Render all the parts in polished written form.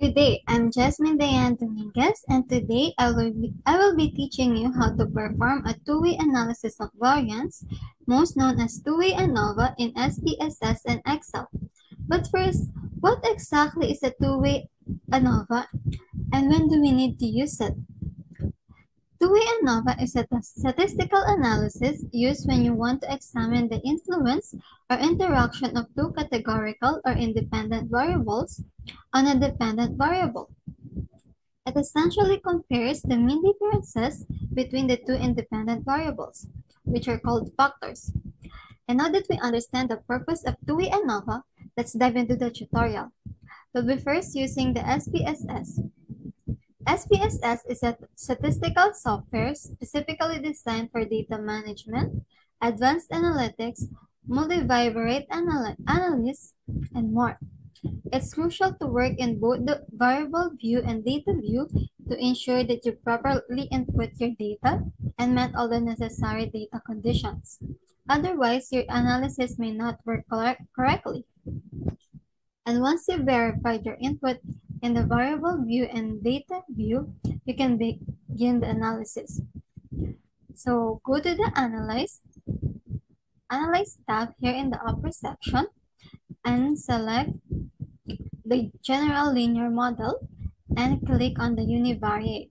Good day, I'm Jasmine Diane Dominguez, and today I will be teaching you how to perform a two-way analysis of variance, most known as two-way ANOVA in SPSS and Excel. But first, what exactly is a two-way ANOVA, and when do we need to use it? Two-way ANOVA is a statistical analysis used when you want to examine the influence or interaction of two categorical or independent variables on a dependent variable. It essentially compares the mean differences between the two independent variables, which are called factors. And now that we understand the purpose of two-way ANOVA, let's dive into the tutorial. We'll be first using the SPSS. SPSS is a statistical software specifically designed for data management, advanced analytics, multivariate analysis, and more. It's crucial to work in both the variable view and data view to ensure that you properly input your data and met all the necessary data conditions. Otherwise, your analysis may not work correctly. And once you've verified your input in the variable view and data view, you can begin the analysis. So go to the Analyze tab here in the upper section and select the General Linear Model and click on the Univariate.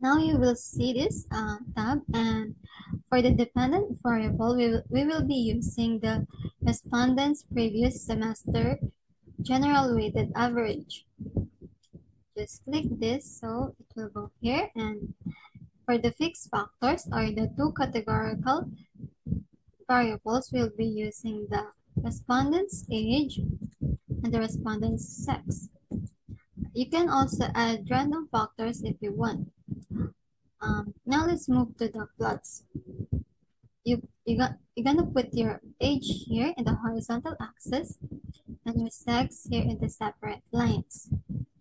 Now you will see this tab, and for the dependent variable, we will be using the respondent's previous semester general weighted average. Just click this so it will go here, and for the fixed factors or the two categorical variables, we'll be using the respondent's age and the respondent's sex. You can also add random factors if you want. Now let's move to the plots. You're gonna put your age here in the horizontal axis and your sex here in the separate lines.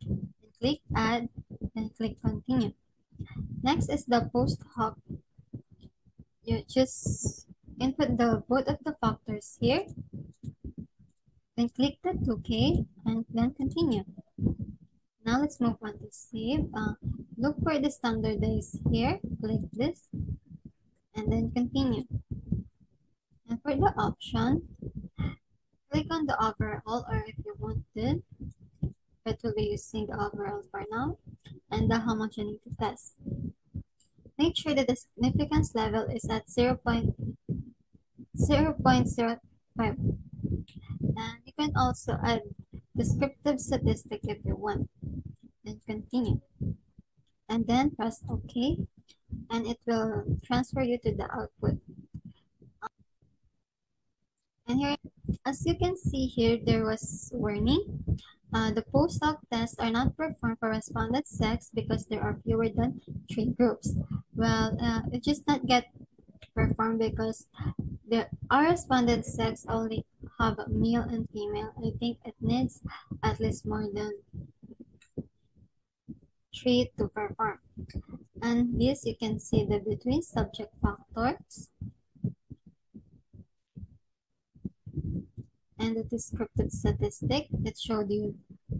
And click Add and click Continue. Next is the post hoc. You just input both of the factors here, then click the 2K and then continue. Now let's move on to save. Look for the standardized here, click this, and then continue. And for the option, click on the overall, or if you wanted, but we'll be using the overall for now, and the homogeneity test. Make sure that the significance level is at 0.05. And you can also add descriptive statistic if you want. Then continue. And then press OK, and it will transfer you to the output. And here, as you can see here, there was warning. The post-hoc tests are not performed for respondent sex because there are fewer than 3 groups. Well, it just not get performed because our respondent sex only have male and female. I think it needs at least more than 3 to perform. And this, you can see the between subject factors and the descriptive statistic. It showed you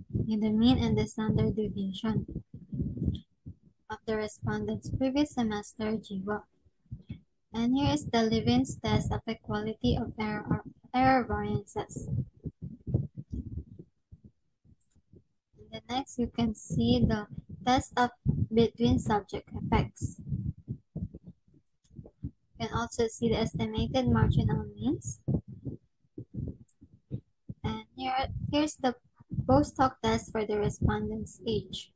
the mean and the standard deviation of the respondent's previous semester GWAP. And here is the Levin's test of equality of error variances. And the next, you can see the test of between subject effects. You can also see the estimated marginal means. And here's the post-hoc test for the respondent's age.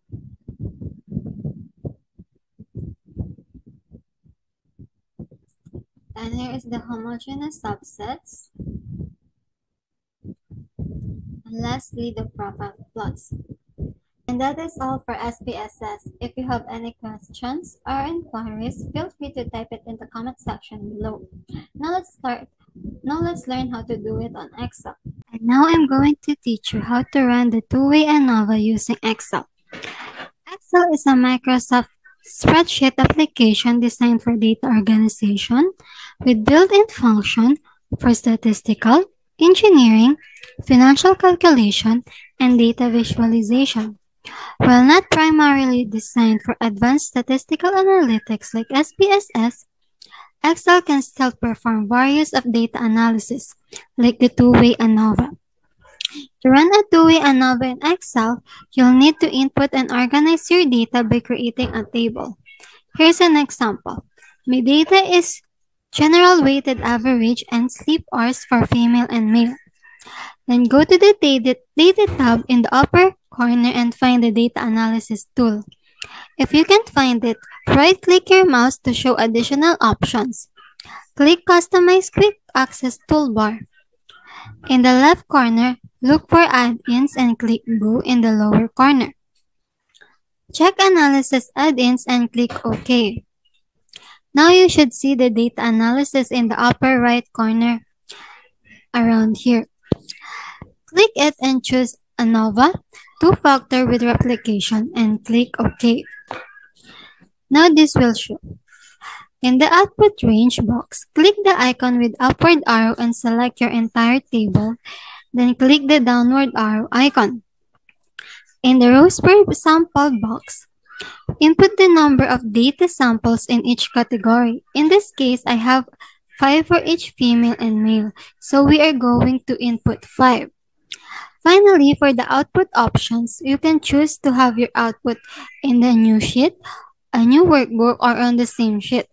And here is the homogeneous subsets. And lastly, the profile plots. And that is all for SPSS. If you have any questions or inquiries, feel free to type it in the comment section below. Now let's learn how to do it on Excel. And now I'm going to teach you how to run the two-way ANOVA using Excel. Excel is a Microsoft spreadsheet application designed for data organization with built-in function for statistical, engineering, financial calculation, and data visualization. While not primarily designed for advanced statistical analytics like SPSS, Excel can still perform various of data analysis, like the two-way ANOVA. To run a two-way ANOVA in Excel, you'll need to input and organize your data by creating a table. Here's an example. My data is general weighted average and sleep hours for female and male. Then go to the Data tab in the upper corner and find the Data Analysis tool. If you can't find it, right-click your mouse to show additional options. Click Customize Quick Access Toolbar. In the left corner, look for add-ins and click Go in the lower corner. Check Analysis Add-ins and click OK. Now you should see the data analysis in the upper right corner around here. Click it and choose ANOVA, two-factor with replication, and click OK. Now this will show. In the output range box, click the icon with upward arrow and select your entire table, then click the downward arrow icon. In the rows per sample box, input the number of data samples in each category. In this case, I have 5 for each female and male, so we are going to input 5. Finally, for the output options, you can choose to have your output in the new sheet, a new workbook, or on the same sheet.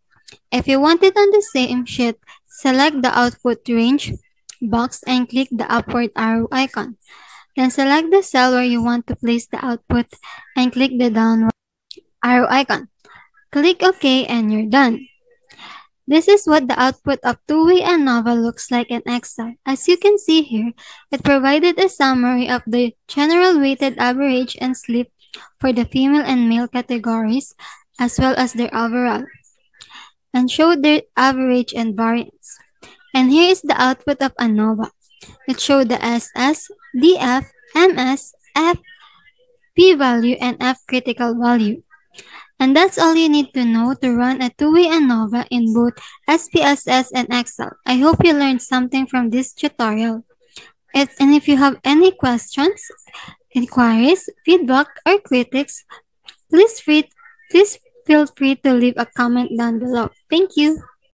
If you want it on the same sheet, select the output range box and click the upward arrow icon. Then select the cell where you want to place the output and click the downward arrow icon. Click OK and you're done. This is what the output of two-way ANOVA looks like in Excel. As you can see here, it provided a summary of the general weighted average and sleep for the female and male categories, as well as their overall, and showed their average and variance. And here is the output of ANOVA. It showed the SS, DF, MS, F, p-value, and F critical value. And that's all you need to know to run a two-way ANOVA in both SPSS and Excel. I hope you learned something from this tutorial. And if you have any questions, inquiries, feedback, or critics, please feel free to leave a comment down below. Thank you.